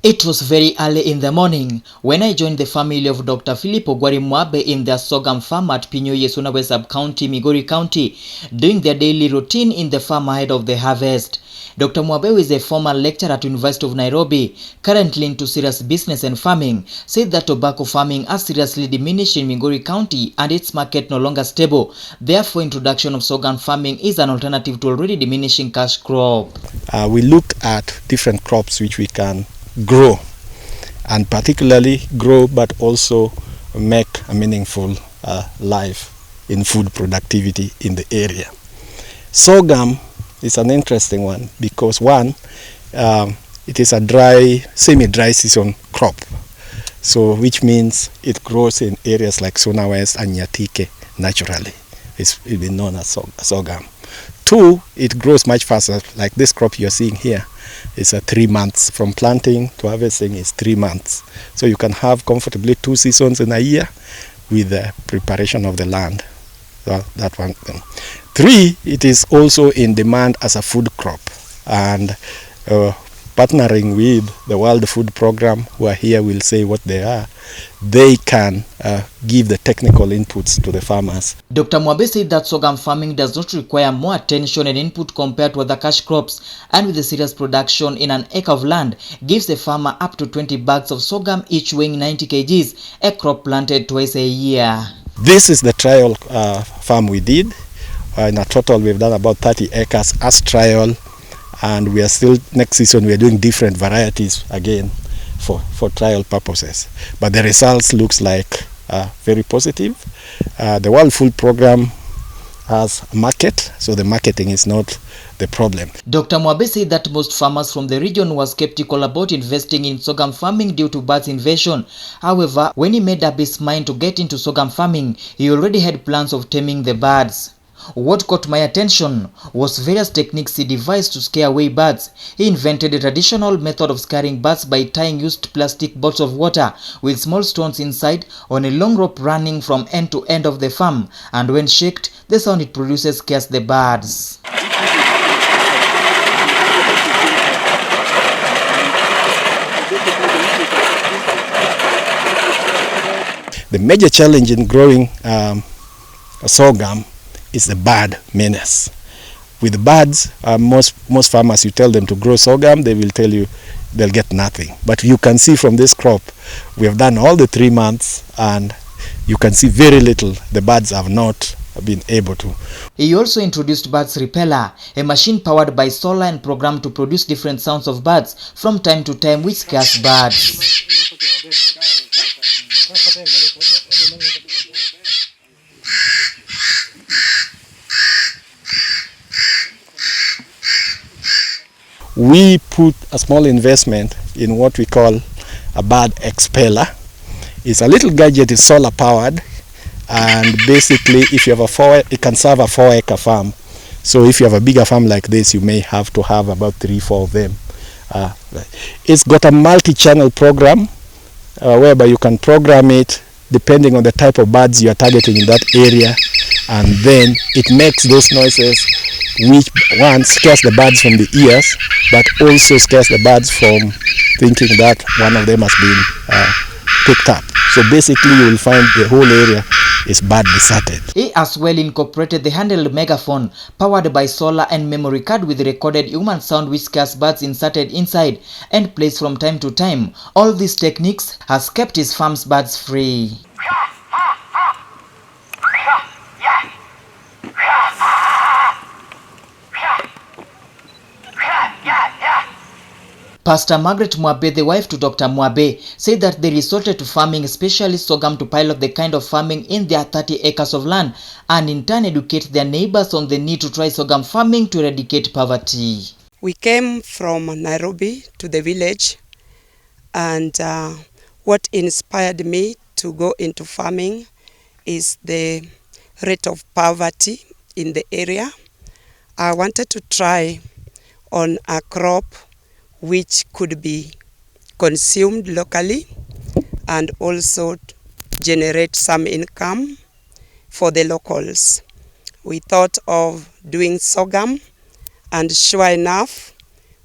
It was very early in the morning when I joined the family of Dr. Migori Mwabe in their sorghum farm at Pinyoye, Mwabe sub-county, Migori County, doing their daily routine in the farm ahead of the harvest. Dr. Mwabe, is a former lecturer at University of Nairobi, currently into serious business and farming, said that tobacco farming has seriously diminished in Migori County and its market no longer stable. Therefore, introduction of sorghum farming is an alternative to already diminishing cash crop. We looked at different crops which we can grow, and particularly grow but also make a meaningful life in food productivity in the area. Sorghum is an interesting one because one, it is a dry, semi-dry season crop, so which means it grows in areas like Sona West and Nyatike naturally. It's been known as sorghum. Two, it grows much faster, like this crop you're seeing here. It's 3 months from planting to harvesting is 3 months. So you can have comfortably 2 seasons in a year with the preparation of the land. So that one thing. 3, it is also in demand as a food crop, and partnering with the World Food Program, who are here, will say what they are. They can give the technical inputs to the farmers. Dr. Mwabe said that sorghum farming does not require more attention and input compared to other cash crops, and with the serious production in an acre of land, gives the farmer up to 20 bags of sorghum, each weighing 90 kgs, a crop planted twice a year. This is the trial farm we did. In a total, we've done about 30 acres as trial, and we are still, next season, we are doing different varieties again for trial purposes. But the results looks like very positive. The World Food Program has a market, so the marketing is not the problem. Dr. Mwabe said that most farmers from the region were skeptical about investing in sorghum farming due to birds invasion. However, when he made up his mind to get into sorghum farming, he already had plans of taming the birds. What caught my attention was various techniques he devised to scare away birds. He invented a traditional method of scaring birds by tying used plastic bottles of water with small stones inside on a long rope running from end to end of the farm, and when shaked, the sound it produces scares the birds. The major challenge in growing sorghum is the bird menace. With birds, most farmers, you tell them to grow sorghum, they will tell you they'll get nothing. But you can see from this crop, we have done all the 3 months, and you can see very little. The birds have not been able to. He also introduced Birds Repeller, a machine powered by solar and programmed to produce different sounds of birds from time to time, which scares birds. We put a small investment in what we call a bird expeller. It's a little gadget, it's solar powered, and basically if you have it can serve a 4-acre farm. So if you have a bigger farm like this, you may have to have about 3-4 of them. It's got a multi-channel program whereby you can program it depending on the type of birds you are targeting in that area, and then it makes those noises, which one scares the birds from the ears, but also scares the birds from thinking that one of them has been picked up. So basically you will find the whole area is bird deserted. He as well incorporated the handheld megaphone powered by solar and memory card with recorded human sound which scares birds inserted inside and plays from time to time. All these techniques has kept his farm's birds free. Pastor Margaret Mwabe, the wife to Dr. Mwabe, said that they resorted to farming, especially sorghum, to pilot the kind of farming in their 30 acres of land and in turn educate their neighbors on the need to try sorghum farming to eradicate poverty. We came from Nairobi to the village, and what inspired me to go into farming is the rate of poverty in the area. I wanted to try on a crop which could be consumed locally and also generate some income for the locals. We thought of doing sorghum, and sure enough,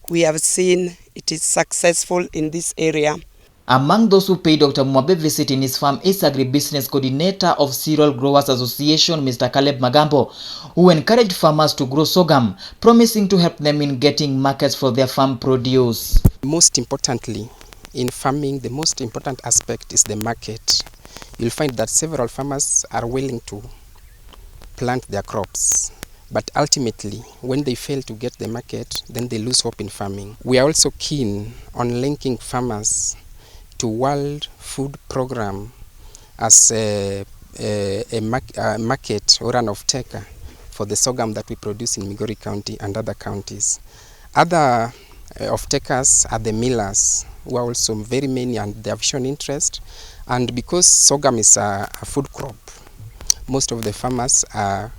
we have seen it is successful in this area. Among those who paid Dr. Mwabe visit in his farm is Agribusiness Coordinator of Cereal Growers Association, Mr. Caleb Magambo, who encouraged farmers to grow sorghum, promising to help them in getting markets for their farm produce. Most importantly, in farming, the most important aspect is the market. You'll find that several farmers are willing to plant their crops, but ultimately, when they fail to get the market, then they lose hope in farming. We are also keen on linking farmers to World Food Program as a market or an off-taker for the sorghum that we produce in Migori County and other counties. Other off-takers are the millers, who are also very many and they have shown interest. And because sorghum is a food crop, most of the farmers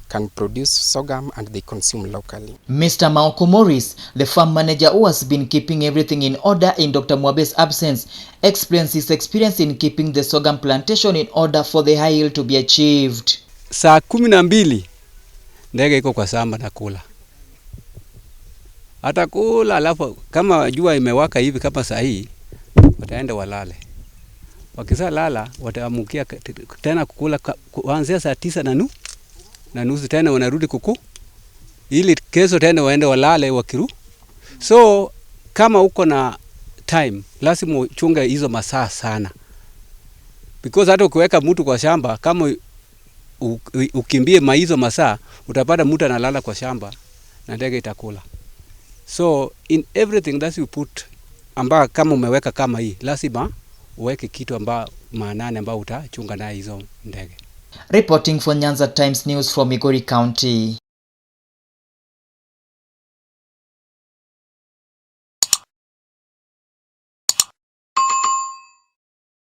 can produce sorghum and they consume locally. Mr. Maoko Morris, the farm manager who has been keeping everything in order in Dr. Mwabe's absence, explains his experience in keeping the sorghum plantation in order for the high yield to be achieved. Saa 12 ndege iko kwa shamba na kula. Atakula alafu kama jua imewaka hivi kama saa hii wataenda walale. Wakisa lala wataamukia tena kukula kuanzia saa 9:30 tena wanarudi kuku ili kesho tena waende walale wakiru. So kama uko na time lazima uchunge hizo masaa sana, because hata ukiweka mtu kwa shamba kama ukimbie hizo masaa utapata mtu analala kwa shamba na ndege itakula. So in everything that you put amba kama umeweka kama hii lazima uweke kitu amba maanane amba utachunga na hizo ndege. Reporting for Nyanza Times News from Migori County.